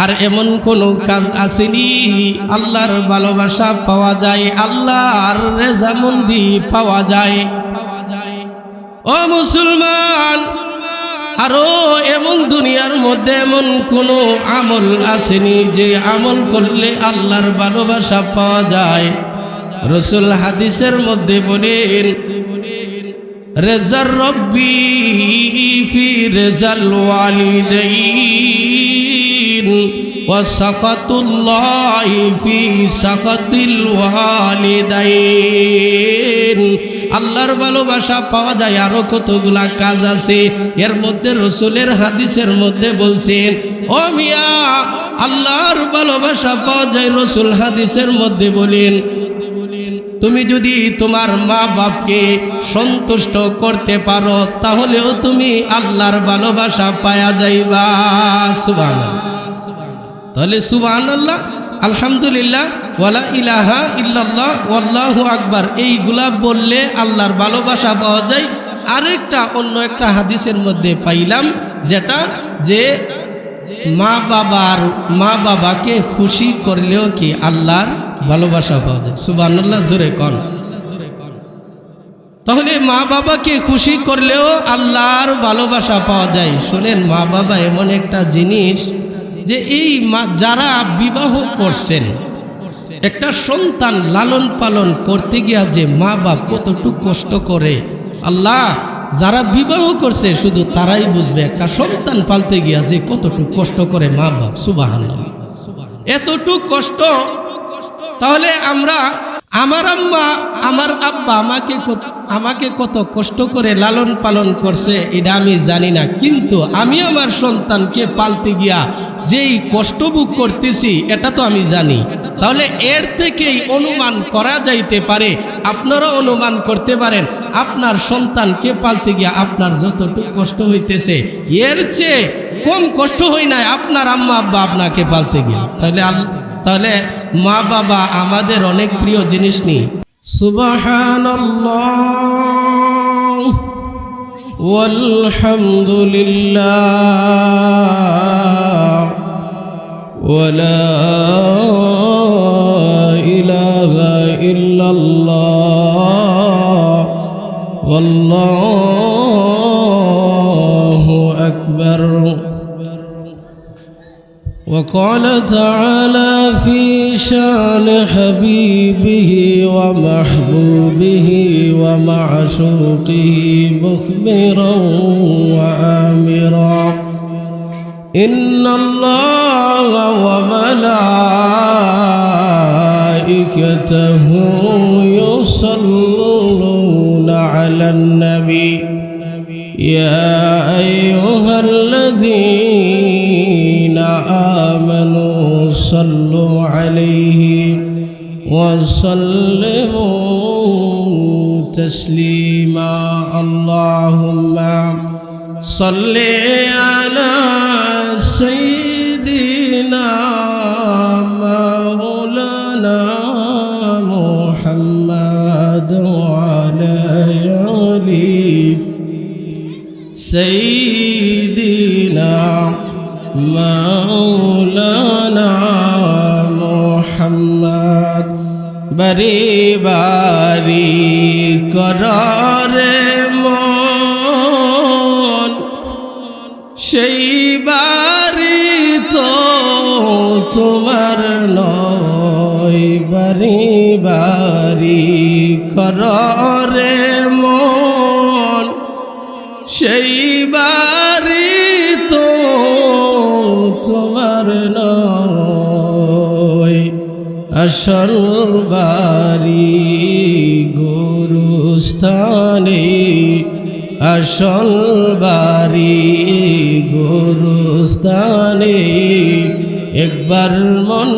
আর এমন কোন কাজ আসেনি আল্লাহর ভালোবাসা পাওয়া যায়, আল্লাহর রেজামন্দি পাওয়া যায়। ও মুসলমান, আরো এমন দুনিয়ার মধ্যে এমন কোন আমল আসেনি যে আমল করলে আল্লাহর ভালোবাসা পাওয়া যায়। রাসূল হাদিসের মধ্যে বলেন, রেজার রব্বি ফি রেজাল ওয়ালিদাইন ওয়া সাখাতুল্লাহি ফি সাখাতিল ওয়ালিদাইন। আল্লাহর ভালোবাসা পাওয়া যায় আরো কতগুলা কাজ আছে, এর মধ্যে রাসূলের হাদিসের মধ্যে বলছেন, ও মিয়া আল্লাহর ভালোবাসা পাওয়া যায়। রাসূল হাদিসের মধ্যে বলেন, তুমি যদি তোমার মা বাপকে সন্তুষ্ট করতে পারো তাহলেও তুমি আল্লাহর ভালোবাসা পাওয়া যাইবা। সুবহানাল্লাহ। তাহলে সুবহানাল্লাহ, আলহামদুলিল্লাহ, ওয়ালা ইলাহা ইল্লাল্লাহ, ওয়াল্লাহু আকবার, এইগুলা বললে আল্লাহর ভালোবাসা পাওয়া যায়। আরেকটা অন্য একটা হাদিসের মধ্যে পাইলাম যেটা যে মা বাবাকে খুশি করলেও কি আল্লাহর ভালোবাসা পাওয়া যায়। সুবহানাল্লাহ, জোরে কোন। তাহলে মা বাবাকে খুশি করলেও আল্লাহর ভালোবাসা পাওয়া যায়। শুনেন, মা বাবা এমন একটা জিনিস যে এই যারা বিবাহ করছেন, একটা সন্তান লালন পালন করতে গিয়া যে মা বাপ কতটুকু কষ্ট করে, আল্লাহ যারা বিবাহ করছে শুধু তারাই বুঝবে একটা সন্তান পালতে গিয়া যে কতটুকু কষ্ট করে মা বাপ। সুবহানাল্লাহ, এতটুকু কষ্ট। তাহলে আমার আম্মা আমার আব্বা আমাকে কত কষ্ট করে লালন পালন করছে এটা আমি জানি না, কিন্তু আমি আমার সন্তানকে পালতে গিয়া যেই কষ্ট ভোগ করতেছি এটা তো আমি জানি। তাহলে এর থেকেই অনুমান করা যাইতে পারে, আপনারা অনুমান করতে পারেন আপনার সন্তানকে পালতে গিয়া আপনার যতটুকু কষ্ট হইতেছে এর চেয়ে কম কষ্ট হয় না আপনার আম্মা আব্বা আপনাকে পালতে গিয়া। তাহলে মা বাবা আমাদের অনেক প্রিয় জিনিস নেই। সুবহানাল্লাহ ওয়ালহামদুলিল্লাহ ওয়ালা ইলাহা ইল্লাল্লাহ ওয়াল্লাহু আকবার। وقال تعالى في شان حبيبه ومحبوبه ومعشوقه مخبرا وآمرا، إن الله وملائكته يصلون على النبي يا أيها الذين آمنوا صلوا عليه وسلموا تسليما، اللهم صل على سيدنا مولانا محمد وعلى آله سيدنا مولانا محمد। বারি বারি কররে মন সেই বাড়ি তো তোমার নয়, বারি বারি কররে মন সেই বাড়ি তো তোমার নয়, আসল বাড়ি গুরুস্থানে, আসল বাড়ি গুরুস্থানে। একবার মন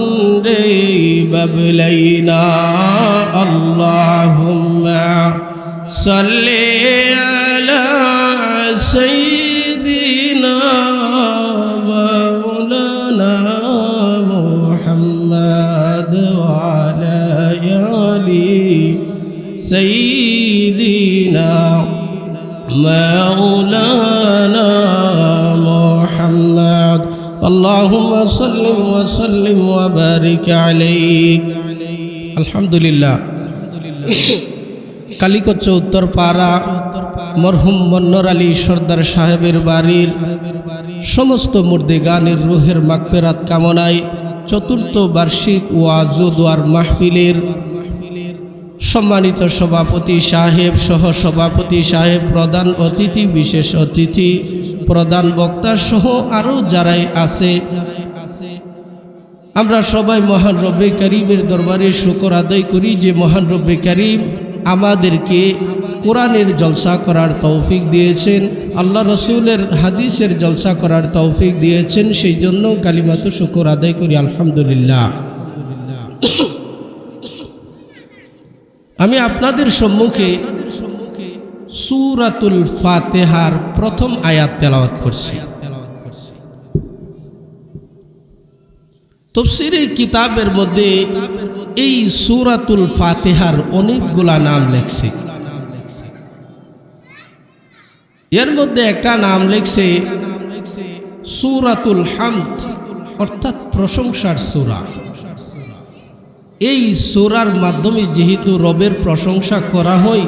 রে বাবলাইনা, আল্লাহুম্মা সাল্লি আলা সাইয়্যিদিনা মাওলানা মুহাম্মদ ওয়া আলা আলি সাইয়্যিদিনা মাওলানা মুহাম্মদ। আল্লাহুম্মা সাল্লি ওয়া সাল্লিম ওয়া বারিক আলাইক। আলহামদুলিল্লাহ। কালিকচ্চ উত্তরপাড়া মরহুম মন্নর আলী সর্দার সাহেবের বাড়ির সমস্ত মুর্দেগানের রুহের মাগফিরাত কামনায় চতুর্থ বার্ষিক ওয়াজ ও দোয়ার মাহফিলের সম্মানিত সভাপতি সাহেব, সহ সভাপতি সাহেব, প্রধান অতিথি, বিশেষ অতিথি, প্রধান বক্তা সহ আরও যারাই আছে, আমরা সবাই মহান রব্বে কারীমের দরবারে শুকর আদায় করি যে মহান রব্বে কারীম আমাদেরকে কোরআনের জলসা করার তৌফিক দিয়েছেন, আল্লাহ রসুলের হাদিসের জলসা করার তৌফিক দিয়েছেন। সেই জন্য কালিমাতু শুকর আদায় করি আলহামদুলিল্লাহ। আমি আপনাদের সম্মুখে সূরাতুল ফাতিহার প্রথম আয়াত তেলাওয়াত করছি। তাফসীরে কিতাবের মধ্যে এই সূরাতুল ফাতিহার অনেকগুলা নাম লেখছে। এর মধ্যে একটা নাম লেখছে সূরাতুল হামদ, অর্থাৎ প্রশংসার সূরা। এই সূরার মাধ্যমে যেহেতু রবের প্রশংসা করা হয়,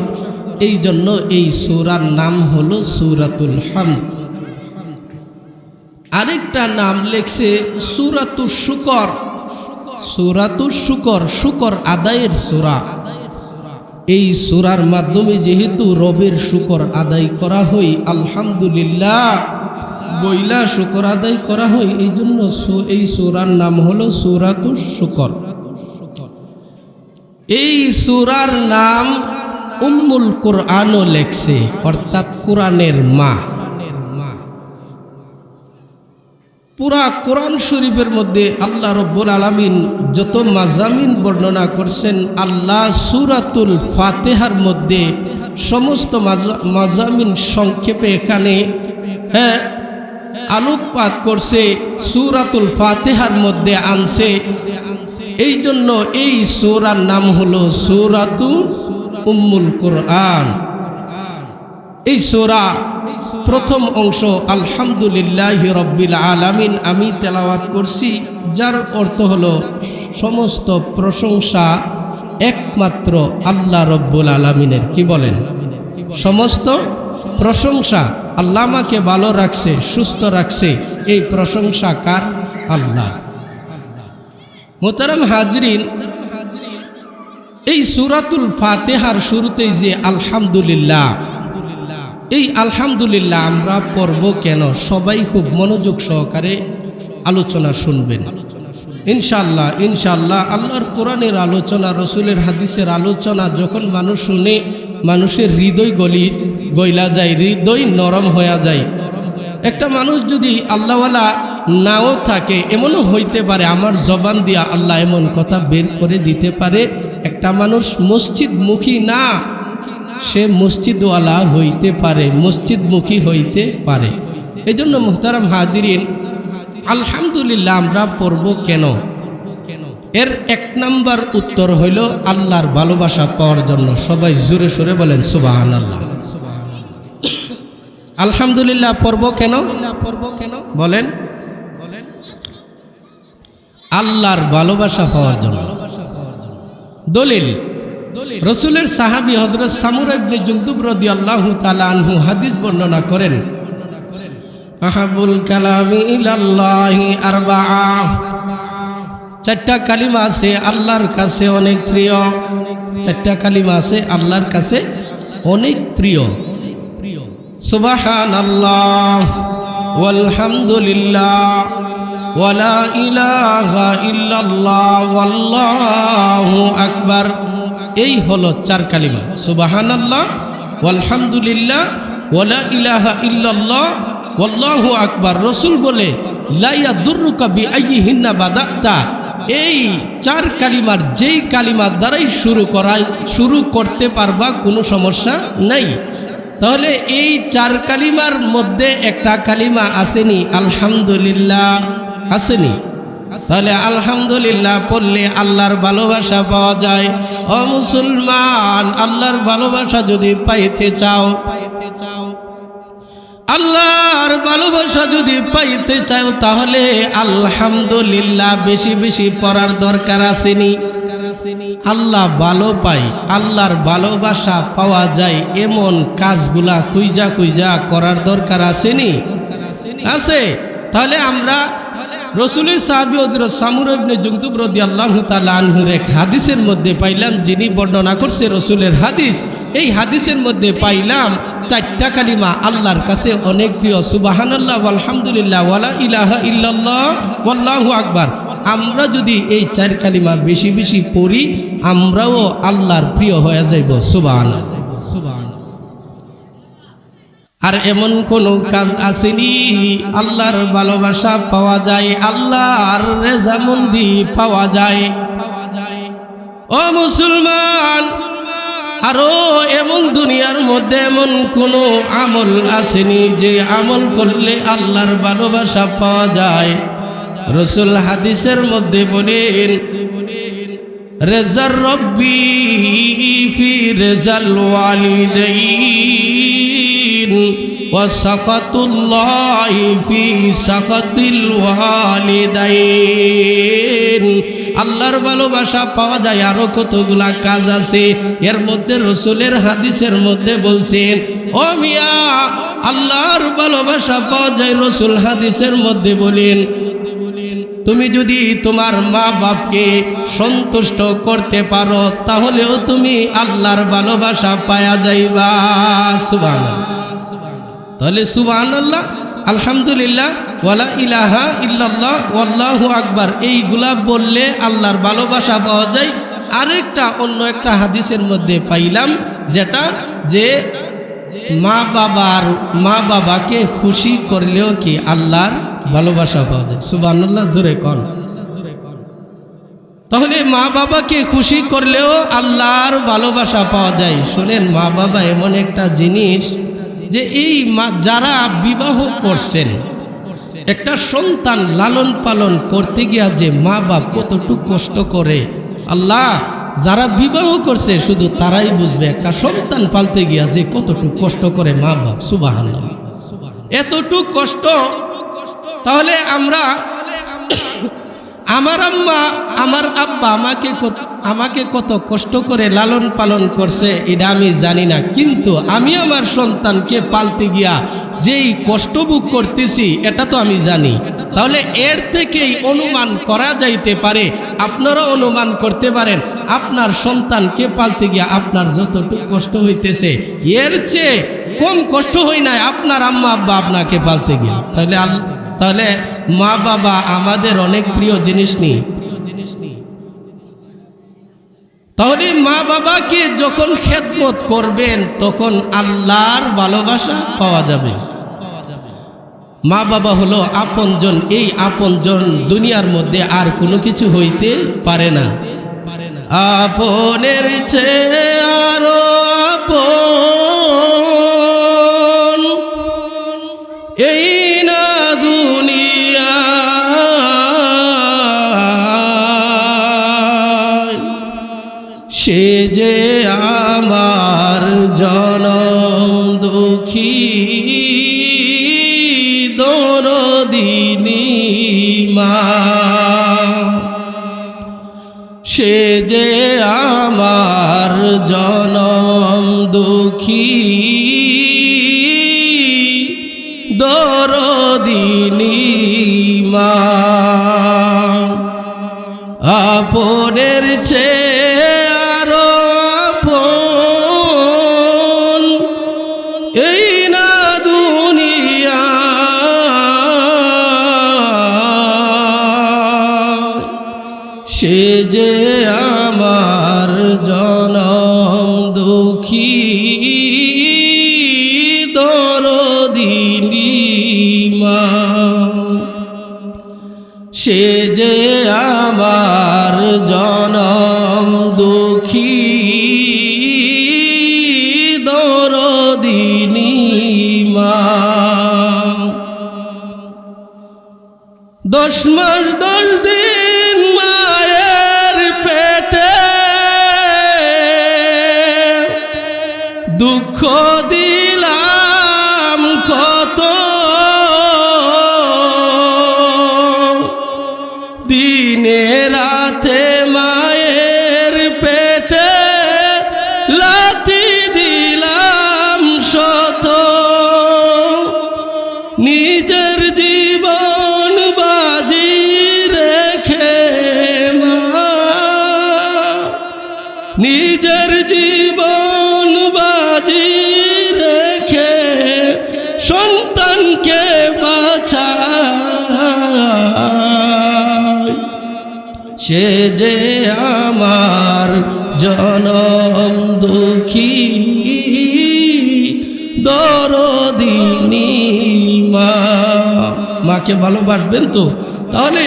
এই জন্য এই সূরার নাম হলো সূরাতুল হামদ। আরেকটা নাম লেখছে সূরাতুশ শুকর। সূরাতুশ শুকর, শুকর আদায়ের সূরা। এই সূরার মাধ্যমে যেহেতু রবের শুকর আদায় করা হয়, আলহামদুলিল্লাহ বইলা শুকর আদায় করা হয়, এই জন্য এই সূরার নাম হলো সূরাতুশ শুকর। এই সূরার নাম উম্মুল কুরআনও লেখছে, অর্থাৎ কোরআনের মা। পুরা কোরআন শরীফের মধ্যে আল্লাহ রব্বুল আলামিন যত মাজামিন বর্ণনা করছেন, আল্লাহ সূরাতুল ফাতিহার মধ্যে সমস্ত মাজামিন সংক্ষেপে এখানে আলোকপাত করছে, সূরাতুল ফাতিহার মধ্যে আনছে। এই জন্য এই সূরার নাম হলো সূরাতুল উম্মুল কুরআন। এই সূরা প্রথম অংশ আলহামদুলিল্লাহি রাব্বিল আলামিন আমি তেলাওয়াত করছি, যার অর্থ হলো সমস্ত প্রশংসা একমাত্র আল্লাহ রব্বুল আলামিনের। কি বলেন? সমস্ত প্রশংসা আল্লাহ আমাকে ভালো রাখছে, সুস্থ রাখছে, এই প্রশংসা কার? আল্লাহ। মোহতারাম হাজরিন, এই সূরাতুল ফাতিহার শুরুতেই যে আলহামদুলিল্লাহ, এই আলহামদুলিল্লাহ আমরা পড়ব কেন? সবাই খুব মনোযোগ সহকারে আলোচনা শুনবেন ইনশাআল্লাহ। ইনশাআল্লাহ আল্লাহর কোরআনের আলোচনা, রসুলের হাদিসের আলোচনা যখন মানুষ শুনে, মানুষের হৃদয় গইলা যায়, হৃদয় নরম হয়ে যায়। একটা মানুষ যদি আল্লাহওয়ালা নাও থাকে, এমনও হইতে পারে আমার জবান দিয়া আল্লাহ এমন কথা বের করে দিতে পারে, একটা মানুষ মসজিদমুখী না, সে মসজিদওয়ালা হইতে পারে, মসজিদমুখী হইতে পারে। এই জন্য মুহতারাম হাজিরিন, আলহামদুলিল্লাহ আমরা পড়ব কেন? এর এক নাম্বার উত্তর হইল আল্লাহর ভালোবাসা পাওয়ার জন্য। সবাই জোরে সোরে বলেন সুবহানাল্লাহ। আলহামদুলিল্লাহ পড়ব কেন? বলেন। আল্লাহর ভালোবাসা পাওয়ার জন্য। দলিল, রসুলের সাহাবী হযরত সামুরা ইবনে জুনদুব রাদিয়াল্লাহু তাআলা আনহু হাদিস বর্ণনা করেন, আহাবুল কালামি ইলাল্লাহি আরবাআ, চারটা কালিমা আছে আল্লাহর কাছে অনেক প্রিয়। চারটা কালিমা আছে আল্লাহর কাছে অনেক প্রিয়। সুবহানাল্লাহ ওয়ালহামদুলিল্লাহ ওয়ালা ইলাহা ইল্লাল্লাহ ওয়াল্লাহু আকবার। এই হলো চার কালিমা, সুবহানাল্লাহ ওয়ালহামদুলিল্লাহ ওয়ালা ইলাহা ইল্লাল্লাহ ওয়াল্লাহু আকবার। রসুল বলে লা ইয়াদুররুকা বিআইয়িহিন্না বাদাতা, এই চার কালিমার যেই কালিমার দ্বারাই শুরু করতে পারবা, কোনো সমস্যা নাই। তাহলে এই চার কালিমার মধ্যে একটা কালিমা আসেনি আলহামদুলিল্লাহ, আসেনি? তাহলে আলহামদুলিল্লাহ পড়লে আল্লাহর ভালোবাসা পাওয়া যায়। ও মুসলমান, আল্লাহর ভালোবাসা যদি পাইতে চাও, আল্লাহর ভালোবাসা যদি পাইতে চাও তাহলে আলহামদুলিল্লাহ বেশি বেশি পড়ার দরকার আসেনি। আল্লাহ ভালো পাই, আল্লাহর ভালোবাসা পাওয়া যায় এমন কাজগুলা খুঁজা খুঁজা করার দরকার আসেনি? আছে। তাহলে আমরা রসুলের সাহাবী হযরত সামুরা ইবনে জুনদুব রাদিয়াল্লাহু তাআলা আনহুর এক হাদিসের মধ্যে পাইলাম, যিনি বর্ণনা করছে রসুলের হাদিস। এই হাদিসের মধ্যে পাইলাম চারটা কালিমা আল্লাহর কাছে অনেক প্রিয়, সুবহানাল্লাহ, আলহামদুলিল্লাহ, ওয়ালা ইলাহা ইল্লাল্লাহ, ওয়াল্লাহু আকবার। আমরা যদি এই চার কালিমা বেশি বেশি পড়ি আমরাও আল্লাহর প্রিয় হয়ে যাইব। সুবহানাল্লাহ। আর এমন কোন কাজ আসেনি আল্লাহর ভালোবাসা পাওয়া যায়, আল্লাহর রেজামন্দি পাওয়া যায়। ও মুসলমান, আরো এমন দুনিয়ার মধ্যে এমন কোন আমল আসেনি যে আমল করলে আল্লাহর ভালোবাসা পাওয়া যায়। রাসূল হাদিসের মধ্যে বলেন, রেজার রব্বি ফি রেজাল ওয়ালিদাইন ওয়া সাখাতুল্লাহি ফি সাখাতিল ওয়ালিদাইন। আল্লাহর ভালোবাসা পাওয়া যায় আরো কতগুলা কাজ আছে। এর মধ্যে রসুলের হাদিসের মধ্যে বলছেন, ও মিয়া, আল্লাহর ভালোবাসা পাওয়া যায়। রসুল হাদিসের মধ্যে বলেন, তুমি যদি তোমার মা বাপকে সন্তুষ্ট করতে পারো তাহলেও তুমি আল্লাহর ভালোবাসা পাওয়া যাইবা। সুবহানাল্লাহ। তাহলে সুবহানাল্লাহ, আলহামদুলিল্লাহ, ওয়ালা ইলাহা ইল্লাল্লাহ, ওয়াল্লাহু আকবার, এইগুলা বললে আল্লাহর ভালোবাসা পাওয়া যায়। আরেকটা অন্য একটা হাদিসের মধ্যে পাইলাম যেটা যে মা বাবাকে খুশি করলেও কি আল্লাহর ভালোবাসা পাওয়া যায়। সুবহানাল্লাহ, জোরে কোন। তাহলে মা বাবাকে খুশি করলেও আল্লাহর ভালোবাসা পাওয়া যায়। শুনেন, মা বাবা এমন একটা জিনিস যে এই যারা বিবাহ করছেন, একটা সন্তান লালন পালন করতে গিয়া যে মা বাপ কতটুকু কষ্ট করে, আল্লাহ যারা বিবাহ করছে শুধু তারাই বুঝবে একটা সন্তান পালতে গিয়া যে কতটুকু কষ্ট করে মা বাপ। সুবহানাল্লাহ, এতটুকু কষ্ট। তাহলে আমার আম্মা আমার আব্বা আমাকে কত কষ্ট করে লালন পালন করছে এটা আমি জানি না, কিন্তু আমি আমার সন্তানকে পালতে গিয়া যেই কষ্ট ভোগ করতেছি এটা তো আমি জানি। তাহলে এর থেকেই অনুমান করা যাইতে পারে, আপনারা অনুমান করতে পারেন আপনার সন্তানকে পালতে গিয়া আপনার যতটুকু কষ্ট হইতেছে এর চেয়ে কম কষ্ট হয় না আপনার আম্মা আব্বা আপনাকে পালতে গিয়া। তাহলে মা বাবা আমাদের অনেক প্রিয় জিনিস নেই। তাহলে মা বাবাকে যখন খেদমত করবেন তখন আল্লাহর ভালোবাসা পাওয়া যাবে। মা বাবা হলো আপনজন, এই আপনজন দুনিয়ার মধ্যে আর কোনো কিছু হইতে পারে না। আপনের চেয়ে আরো আপন এই না দুনিয়া, সে যে আমার জনম দুঃখী দরদিনী মা, সে যে আমার জনম দুঃখী দরদিনী মা। আপনের চেয়ে আরো আপন এই না দুনিয়া, সে যে আমার জনম দুঃখী দরদিনী মা, সে যে আমার জনম দুঃখী দরদিনী মা। 10 মাস 10 দিন মায়ের পেটে দুঃখ দিলাম কত, দিনে রাতে মায়ের পেটে লাথি দিলাম শত, নিজের জীবন বাজি রেখে মা, নিজের জীবন বাজি রেখে সন্তানকে বাঁচায়, সে যে আমার জনম দুঃখী দরদিনী মা। মাকে ভালোবাসবেন তো? তাহলে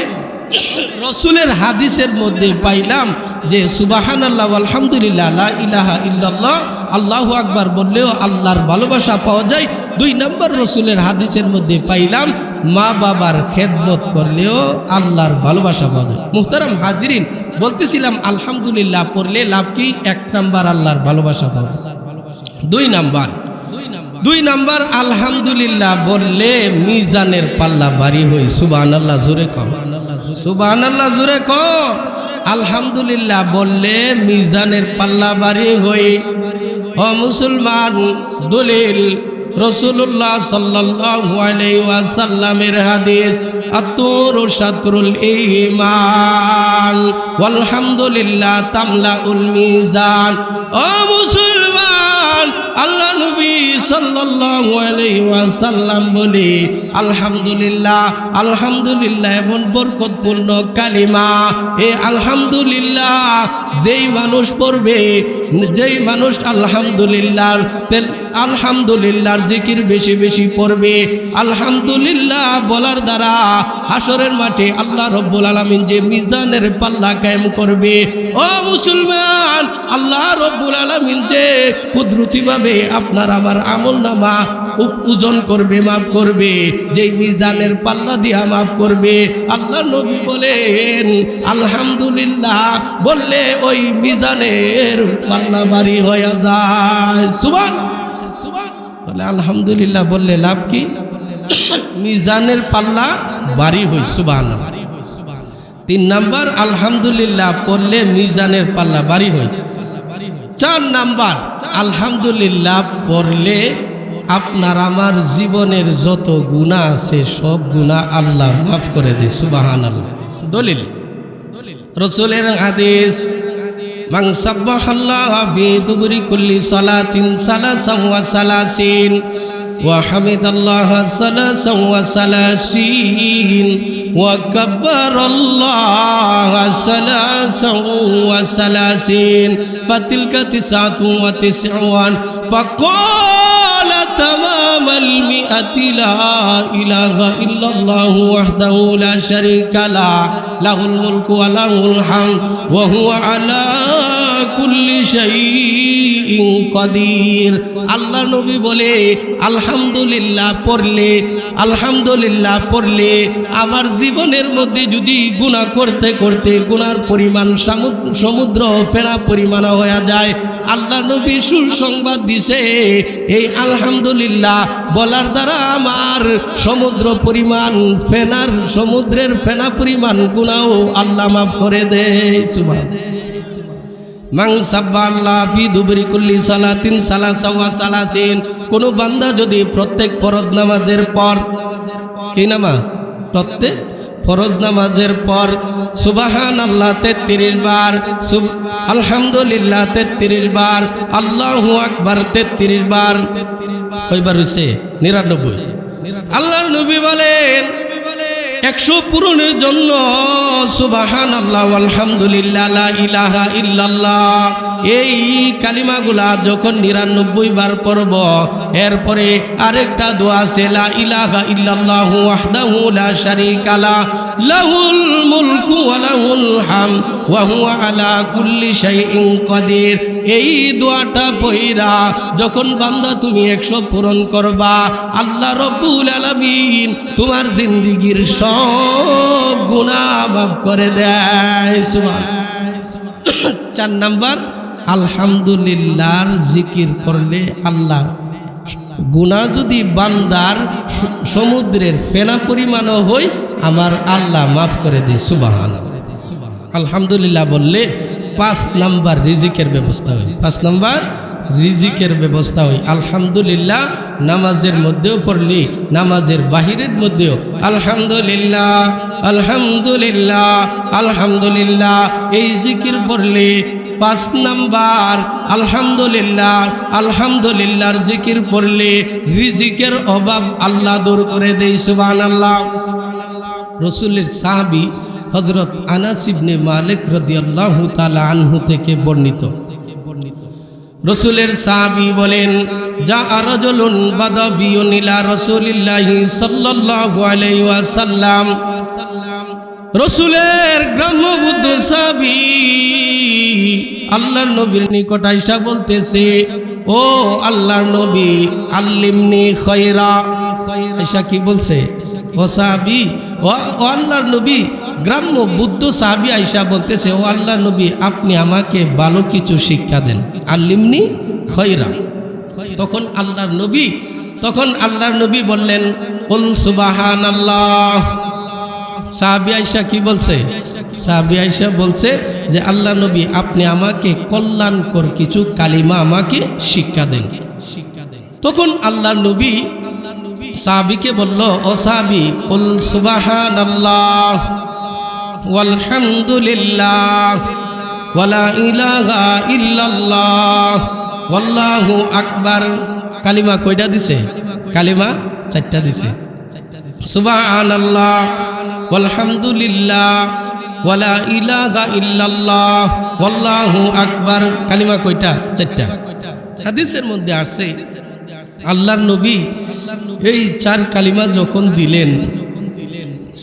রসুলের হাদিসের মধ্যে পাইলাম যে সুবহানাল্লাহ আলহামদুলিল্লাহ লা ইলাহা ইল্লাল্লাহ আল্লাহু আকবার বললেও আল্লাহর ভালোবাসা পাওয়া যায়। 2 নম্বর রসুলের হাদিসের মধ্যে পাইলাম মা বাবার খেদমত করলেও আল্লাহর ভালোবাসা পাওয়া যায়। মুহতারাম হাজিরিন, বলতেছিলাম আলহামদুলিল্লাহ পড়লে লাভ কি? 1 নম্বর আল্লাহর ভালোবাসা পাওয়া। 2 নম্বর আলহামদুলিল্লাহ বললে মিজানের পাল্লা ভারী হই। সুবহানাল্লাহ জোরে কও, সুবহানাল্লাহ জোরে কও। আলহামদুলিল্লাহ বললে মিজানের পাল্লা ভারী হই। ও মুসলমান, দলিল রাসূলুল্লাহ সাল্লাল্লাহু আলাইহি ওয়াসাল্লামের হাদিস, আতুরু শাতরুল ঈমান ওয়ালহামদুলিল্লাহ তামলাউল মিজান। ও মুসলমান, আল্লাহ নবী সাল্লাল্লাহু আলাইহি ওয়াসাল্লাম বলে আলহামদুলিল্লাহ, আলহামদুলিল্লাহ এমন বরকতপূর্ণ কালিমা। এই আলহামদুলিল্লাহ যেই মানুষ পড়বে, যেই মানুষ আলহামদুলিল্লাহর জিকির বেশি বেশি পড়বে, আলহামদুলিল্লাহ বলার দ্বারা হাসরের মাঠে আল্লাহ রব্বুল আলামিন যে মিজানের পাল্লা কায়েম করবে। ও মুসলমান, আল্লাহ রব্বুল আলামিন যে কুদরতিভাবে আপনার আমার আমলনামা ওজন করবে, মাফ করবে, যেই মিজানের পাল্লা দিয়া মাফ করবে। আল্লাহ নবী বলেন আলহামদুলিল্লাহ বললে ওই মিজানের পাল্লা ভারী হয়ে যায়। সুবহানাল্লাহ। তাহলে আলহামদুলিল্লাহ বললে লাভ কি? মিজানের পাল্লা ভারী হয়। সুবহানাল্লাহ। 3 নম্বর আলহামদুলিল্লাহ পড়লে মিজানের পাল্লা ভারী হয়। 4 নম্বর আলহামদুলিল্লাহ পড়লে আপনার আমার জীবনের যত গুনাহ আছে সব গুনাহ আল্লাহ মাফ করে দেয়। সুবহানাল্লাহ। দলিল রাসূলের হাদিস, মান সাব্বাহাল্লাহ ফি দুবুরি কুল্লি সালাতিন সালাসান ওয়া সালাসিন ওয়া হামিদাল্লাহ সালাসান ওয়া সালাসিন ওয়া কাব্বারাল্লাহ সালাসান ওয়া সালাসিন ফাতিলকা তিসআতুন ওয়া তিসউন فقال تمام المئة لا إله إلا الله وحده لا شريك له له الملك وله الحمد وهو على كل شيء قدير। আল্লাহ নবী বলে আলহামদুলিল্লাহ পড়লে আমার জীবনের মধ্যে যদি গুনাহ করতে করতে গুনার পরিমাণ সমুদ্র ফেনা পরিমাণ হয়ে যায়, আল্লাহ নবী সুসংবাদ দিছে এই আলহামদুলিল্লাহ বলার দ্বারা আমার সমুদ্রের ফেনা পরিমাণ গুনাহ আল্লাহ মাফ করে দেয়। সুবহানাল্লাহ। মান সাব্বাল্লাহ ফি দুবরি কুল্লি সালাতিন সালাসা ওয়া সালাসিন, কোন বান্দা যদি প্রত্যেক ফরজ নামাজের পর, কি নামাজ? প্রত্যেক ফরজ নামাজের পর সুবহানাল্লাহ 33 বার, আলহামদুলিল্লাহ 33 বার, আল্লাহু আকবার 33 বার, কয়বার হইছে? 99। আল্লাহর নবী বলেন 100 পূরণের জন্য সুবহানাল্লাহ আলহামদুলিল্লাহ লা ইলাহা ইল্লাল্লাহ এই কালিমাগুলা যখন 99 বার পড়ব, এরপরে আরেকটা দোয়া আছে লা ইলাহা ইল্লাল্লাহু ওয়াহদাহু লা শারীকা লাহু লাহুল মুলকু ওয়া লাহুল হামদ ওয়া হুয়া আলা কুল্লি শাইইন কাদির। এই দোয়াটা পড়া যখন বান্দা তুমি 100 পূরণ করবা, আল্লাহ রব্বুল আলামিন তোমার জিন্দেগীর সব গুনাহ মাফ করে দেয়। সুবহানাল্লাহ। 4 নাম্বার আলহামদুলিল্লাহর জিকির করলে আল্লাহ গুনাহ যদি বান্দার সমুদ্রের ফেনা পরিমাণও হয় আমার আল্লাহ মাফ করে দেয়। সুবহানাল্লাহ। আলহামদুলিল্লাহ বললে 5 নাম্বার রিজিকের ব্যবস্থা হয়। 5 নাম্বার রিজিকের ব্যবস্থা হয় আলহামদুলিল্লাহ। নামাজের মধ্যেও পড়লি, নামাজের বাহিরের মধ্যেও আলহামদুলিল্লাহ আলহামদুলিল্লাহ আলহামদুলিল্লাহ এই জিকির পড়লে 5 নাম্বার আলহামদুলিল্লাহ আলহামদুলিল্লাহর জিকির পড়লে রিজিকের অভাব আল্লাহ দূর করে দেয়। সুবহানাল্লাহ। রাসূলের সাহাবী হযরত আনাস ইবনে মালিক রাদিয়াল্লাহু তাআলা আনহু থেকে বর্ণিত, রাসূলের সাহাবী বলেন, যা রাজুলুন বাদাবিয়ুন ইলা রাসূলিল্লাহি সাল্লাল্লাহু আলাইহি ওয়াসাল্লাম, রাসূলের গ্রাম্যবুদ্ধ সাহাবী আল্লাহর নবীর নিকট আইসা বলতেছে, ও আল্লাহর নবী আল্লিমনি খায়রা। আয়েশা কি বলছে? ও সাহাবী, ও আল্লাহর নবী, গ্রাম্য বুদ্ধ সাহাবী আয়েশা বলতেছে, ও আল্লাহর নবী আপনি আমাকে ভালো কিছু শিক্ষা দেন, আল্লিমনি খায়রা। তখন আল্লাহর নবী বললেন, কুল সুবহানাল্লাহ। সাহাবী আয়েশা কি বলছে? সাহাবী আয়েশা বলছে যে আল্লাহ নবী আপনি আমাকে কল্যাণকর কিছু কালিমা আমাকে শিক্ষা দেন। তখন আল্লাহর নবী সাহাবীকে বলল, ও সাহাবী, কুল সুবহানাল্লাহ ওয়ালহামদুলিল্লাহ ওয়ালা ইলাহা ইল্লাল্লাহ ওয়াল্লাহু আকবার। কালিমা কয়টা দিছে? কালিমা 4টা দিছে। সুবহানাল্লাহ ওয়ালহামদুলিল্লাহ ওয়ালা ইলাহা ইল্লাল্লাহ ওয়াল্লাহু আকবার। কালিমা কয়টা? 4টা। হাদিসের মধ্যে আসছে আল্লাহর নবী এই 4 কালিমা যখন দিলেন,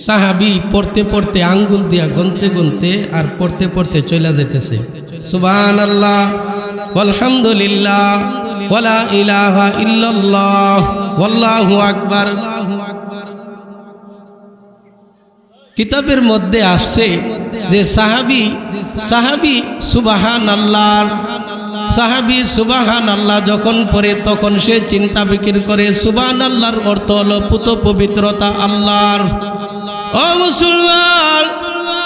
সাহাবী পড়তে পড়তে আঙ্গুল দিয়া গনতে গনতে আর পড়তে পড়তে চলে যেতেছে। সুবহানাল্লাহ ওয়ালহামদুলিল্লাহ ওয়ালা ইলাহা ইল্লাল্লাহ ওয়াল্লাহু আকবার। কিতাবের মধ্যে আসছে যে সাহাবী সুবহানাল্লাহ যখন পড়ে তখন সে চিন্তা বিকির করে, সুবহানাল্লাহর অর্থ হলো পুত পবিত্রতা আল্লাহর। ও মুসলমান,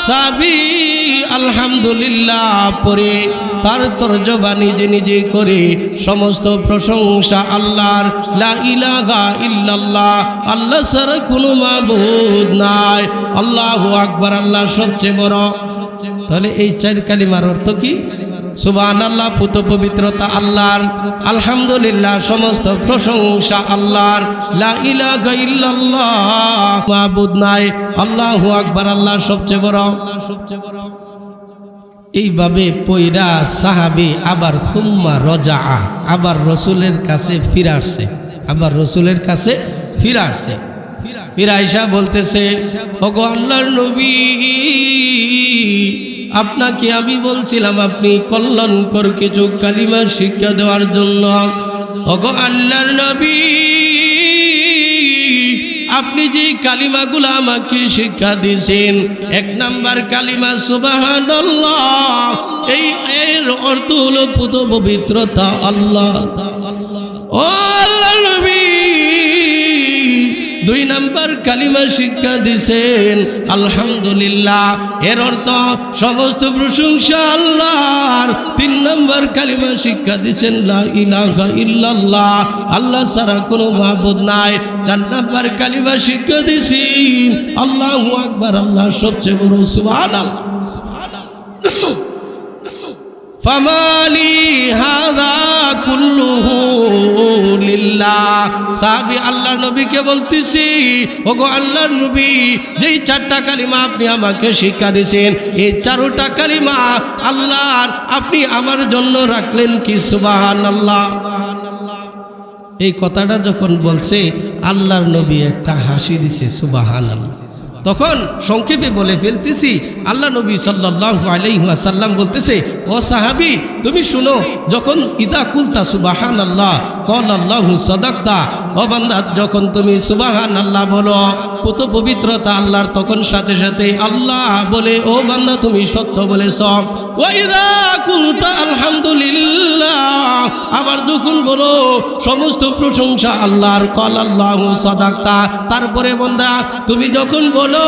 সাহাবী আলহামদুলিল্লাহ পড়ে তার তরজমা নিজে নিজে করে সমস্ত প্রশংসা আল্লাহর, লা ইলাহা ইল্লাল্লাহ, আল্লাহ ছাড়া কোনো মাবুদ নাই, আল্লাহু আকবার, আল্লাহ সবচেয়ে বড়। তাহলে এই 4 কালিমার অর্থ কি? সুবহানাল্লাহ পুত পবিত্রতা আল্লাহর, আলহামদুলিল্লাহ সমস্ত প্রশংসা আল্লাহর, লা ইলাহা ইল্লাল্লাহ মাবুদ নাই, আল্লাহু আকবার, আল্লাহ সবচেয়ে বড়। এইভাবে পয়রা সাহাবী আবার সুম্মা রজা, আবার রাসূলের কাছে ফিরে আসছে, ফিরে আয়েশা বলতেছে, ওগো আল্লাহর নবী আপনাকে আমি বলছিলাম আপনি কল্যাণকর কিছু কালিমা শিক্ষা দেওয়ার জন্য। ওগো আল্লাহর নবী আপনি যে কালিমাগুলো আমাকে শিক্ষা দিয়েছেন, 1 নাম্বার কালিমা সুবহানাল্লাহ, এর অর্থ হলো পুত পবিত্রতা আল্লাহ। ও আল্লাহর নবী 2 নাম্বার কালিমা শিক্ষা দিয়েছেন আলহামদুলিল্লাহ, এর অর্থ সমস্ত প্রশংসা আল্লাহর। 3 নাম্বার কালিমা শিক্ষা দিয়েছেন লা ইলাহা ইল্লাল্লাহ, আল্লাহ ছাড়া কোনো মাবুদ নাই। 4 নাম্বার কালিমা শিক্ষা দিয়েছেন আল্লাহু আকবার, আল্লাহ সবচেয়ে বড়। সুবহানাল্লাহ। ফামালি হাযা কুল্লুহু লিল্লাহ। সাহাবী আল্লাহর নবীকে বলতেছি, ওগো আল্লাহর নবী যেই 4টা কালিমা আপনি আমাকে শিক্ষা দিয়েছেন, এই 4টা কালিমা আল্লাহর, আপনি আমার জন্য রাখলেন কি? সুবহানাল্লাহ। এই কথাটা যখন বলছে আল্লাহর নবী একটা হাসি দিছে, সুবহানাল্লাহ। তখন সংক্ষেপে বলে ফেলতেছি, আল্লাহ নবী সাল্লাল্লাহু আলাইহি ওয়াসাল্লাম বলতেছে, ও সাহাবী তুমি শুনো, যখন ইদা কুলতা সুবহানাল্লাহ ক্বালাল্লাহু সাদাকতা, ও বান্দা যখন তুমি সুবহানাল্লাহ বলো পুত পবিত্রতা আল্লাহর, তখন সাথে সাথে আল্লাহ বলে ও বান্দা তুমি সত্য বলেছ। ওয়া ইযা কুনতা আলহামদুলিল্লাহ, আবার যখন বলো সমস্ত প্রশংসা আল্লাহর, ক্বালাল্লাহু সাদাকতা, তারপরে বান্দা তুমি যখন বলো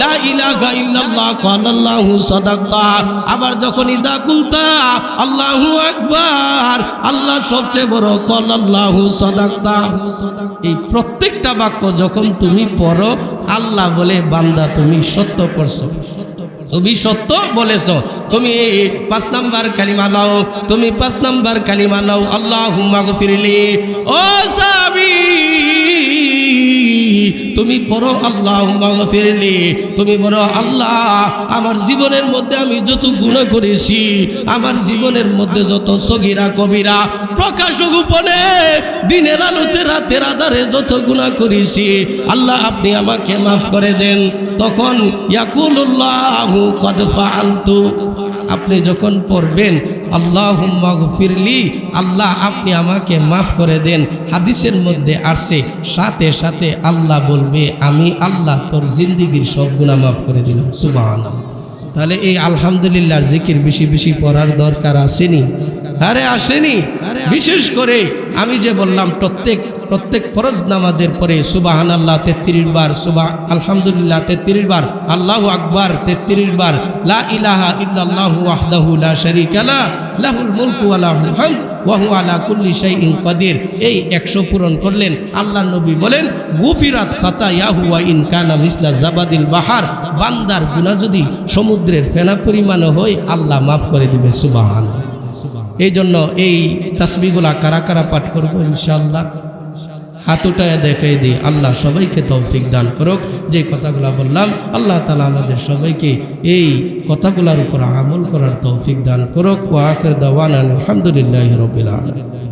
লা ইলাহা ইল্লাল্লাহ ক্বালাল্লাহু সাদাকতা, আবার যখন ইযা কুনতা আল্লাহু আকবার, আল্লাহ সবচেয়ে বড়, ক্বালাল্লাহু সাদাকতা। এই প্রত্যেকটা বাক্য যখন তুমি পড়ো আল্লাহ বলে বান্দা তুমি সত্য করছো, তুমি সত্য বলেছ। তুমি 5 নাম্বার কালিমা নাও, তুমি 5 নাম্বার কালিমা নাও আল্লাহুম্মা গফিরলি। ও সাহাবী তুমি পড়ো আল্লাহুম্মা গফিরলি, তুমি বলো আল্লাহ আমার জীবনের মধ্যে আমি যত গুনাহ করেছি, আমার জীবনের মধ্যে যত সগীরা কবিরা প্রকাশ গোপনে দিনের আলোতে রাতের আধারে যত গুনাহ করেছি আল্লাহ আপনি আমাকে মাফ করে দেন। তখন ইয়াকুলুল্লাহু কদ ফাআলতু, আপনি যখন পড়বেন আল্লাহুম্মা গফিরলি, আল্লাহ আপনি আমাকে মাফ করে দেন, হাদিসের মধ্যে আসছে সাথে সাথে আল্লাহ বলবে আমি আল্লাহ তোর জিন্দেগীর সব গুনাহ মাফ করে দিলাম। সুবহানাল্লাহ। তাহলে এই আলহামদুলিল্লাহর জিকির বেশি বেশি পড়ার দরকার আসেনি? আরে আসেনি। বিশেষ করে আমি যে বললাম প্রত্যেক ফরজ নামাজের পরে সুবহানাল্লাহ 33 বার, আলহামদুলিল্লাহ 33 বার, আল্লাহু আকবার 33 বার, লা ইলাহা ইল্লাল্লাহু ওয়াহদাহু লা শারীকা লাহু লাহুল মুলকু ওয়া লাহুল হামদ ওয়া হুয়া আলা কুল্লি শাইইন কাদির। এই 100 পূরণ করলেন। আল্লাহর নবী বলেন গুফিরাত খাতায়াহু ওয়া ইন কানা মিসলা জাবাদিল বাহার, বান্দার গুনাহ যদি সমুদ্রের ফেনা পরিমাণও হয় আল্লাহ মাফ করে দিবে। সুবহানাল্লাহ। এই জন্য এই তাসবিহগুলা কারা কারা পাঠ করবো ইনশাআল্লাহ হাত উঠায় দেখাই দিই। আল্লাহ সবাইকে তৌফিক দান করুক। যে কথাগুলো বললাম আল্লাহ তাআলা আমাদের সবাইকে এই কথাগুলোর উপর আমল করার তৌফিক দান করুক। ওয়া আখির দাওয়ানা আলহামদুলিল্লাহি রাব্বিল আলামিন।